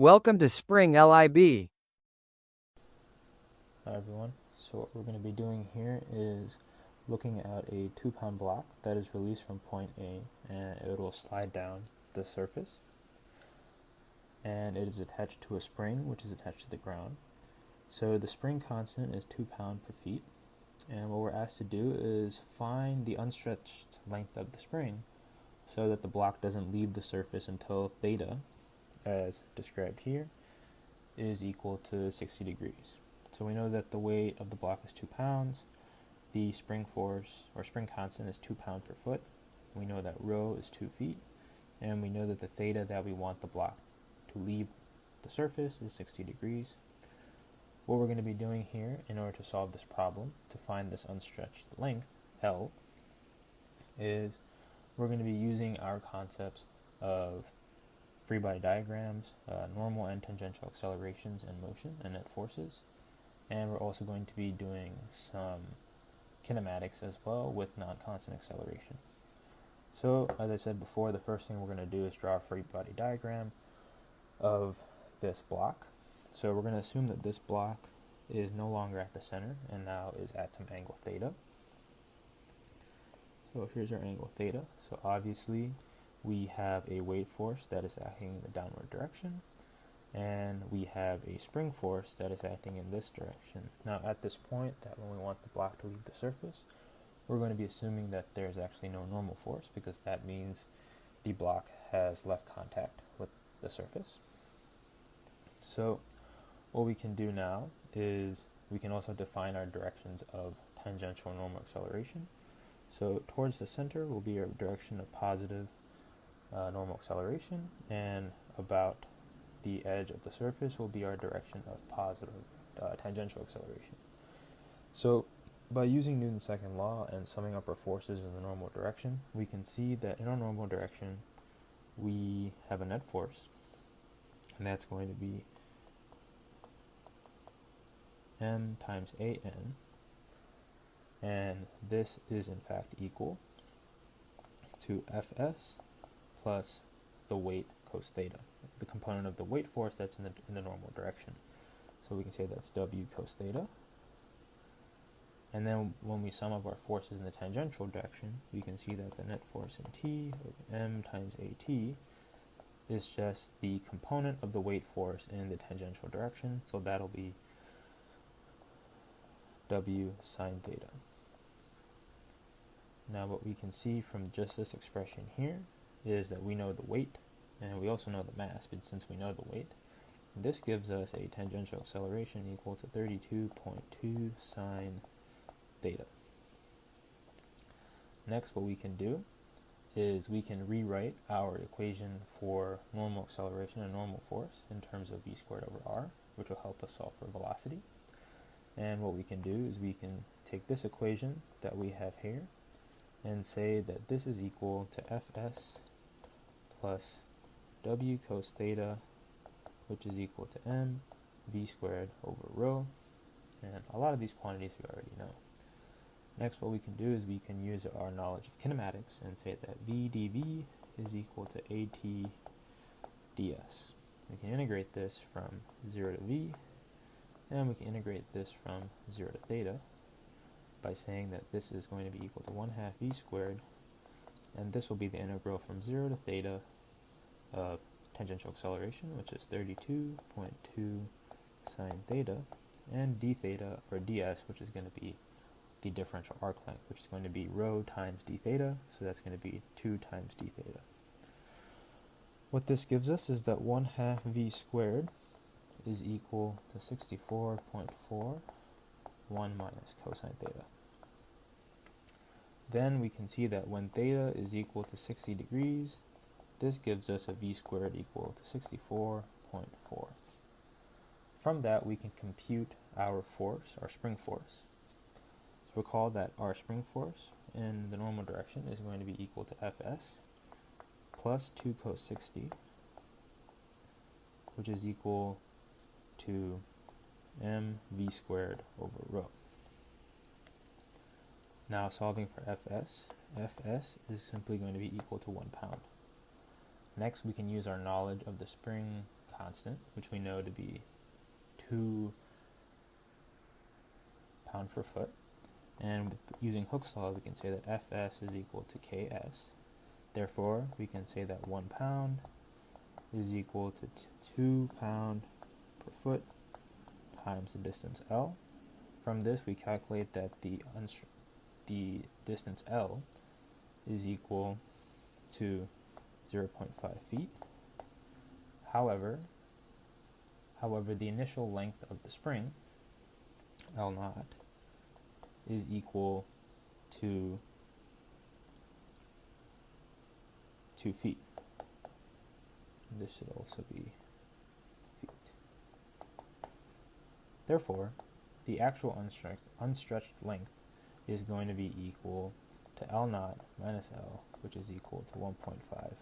Welcome to Spring LIB. Hi everyone, so what we're going to be doing here is looking at a 2-pound block that is released from point A, and it will slide down the surface, and it is attached to a spring which is attached to the ground. So the spring constant is 2 pounds per feet, and what we're asked to do is find the unstretched length of the spring so that the block doesn't leave the surface until theta, as described here, is equal to 60 degrees. So we know that the weight of the block is 2 pounds, the spring force or spring constant is 2 pounds per foot, we know that rho is 2 feet, and we know that the theta that we want the block to leave the surface is 60 degrees. What we're going to be doing here in order to solve this problem, to find this unstretched length, L, is we're going to be using our concepts of free body diagrams, normal and tangential accelerations and motion and net forces. And we're also going to be doing some kinematics as well with non-constant acceleration. So, as I said before, the first thing we're going to do is draw a free body diagram of this block. So we're going to assume that this block is no longer at the center and now is at some angle theta. So here's our angle theta. So obviously we have a weight force that is acting in the downward direction, and we have a spring force that is acting in this direction. Now at this point, that when we want the block to leave the surface, we're going to be assuming that there's actually no normal force, because that means the block has left contact with the surface. So what we can do now is we can also define our directions of tangential normal acceleration. So towards the center will be our direction of positive normal acceleration, and about the edge of the surface will be our direction of positive tangential acceleration. So by using Newton's second law and summing up our forces in the normal direction, we can see that in our normal direction we have a net force, and that's going to be m times an, and this is in fact equal to Fs plus the weight cos theta, the component of the weight force that's in the normal direction. So we can say that's W cos theta. And then when we sum up our forces in the tangential direction, we can see that the net force in T of m times At is just the component of the weight force in the tangential direction, so that'll be W sine theta. Now what we can see from just this expression here is that we know the weight, and we also know the mass, but since we know the weight, this gives us a tangential acceleration equal to 32.2 sine theta. Next, what we can do is we can rewrite our equation for normal acceleration and normal force in terms of v squared over r, which will help us solve for velocity. And what we can do is we can take this equation that we have here and say that this is equal to Fs plus W cos theta, which is equal to m v squared over rho. And a lot of these quantities we already know. Next, what we can do is we can use our knowledge of kinematics and say that v dv is equal to at ds. We can integrate this from 0 to v, and we can integrate this from 0 to theta by saying that this is going to be equal to 1/2 v squared, and this will be the integral from 0 to theta of tangential acceleration, which is 32.2 sine theta, and d theta, or ds, which is going to be the differential arc length, which is going to be rho times d theta, so that's going to be 2 times d theta. What this gives us is that 1/2 v squared is equal to 64.4 1 minus cosine theta. Then we can see that when theta is equal to 60 degrees, this gives us a v squared equal to 64.4. From that, we can compute our force, our spring force. So recall that our spring force in the normal direction is going to be equal to Fs plus 2 cos 60, which is equal to m v squared over rho. Now solving for Fs, Fs is simply going to be equal to 1 pound. Next, we can use our knowledge of the spring constant, which we know to be 2 pound per foot. And using Hooke's law, we can say that Fs is equal to Ks. Therefore, we can say that 1 pound is equal to 2 pound per foot times the distance L. From this, we calculate that the distance L is equal to 0.5 feet. However, the initial length of the spring, L naught, is equal to 2 feet. This should also be feet. Therefore, the actual unstretched length is going to be equal to L naught minus L, which is equal to 1.5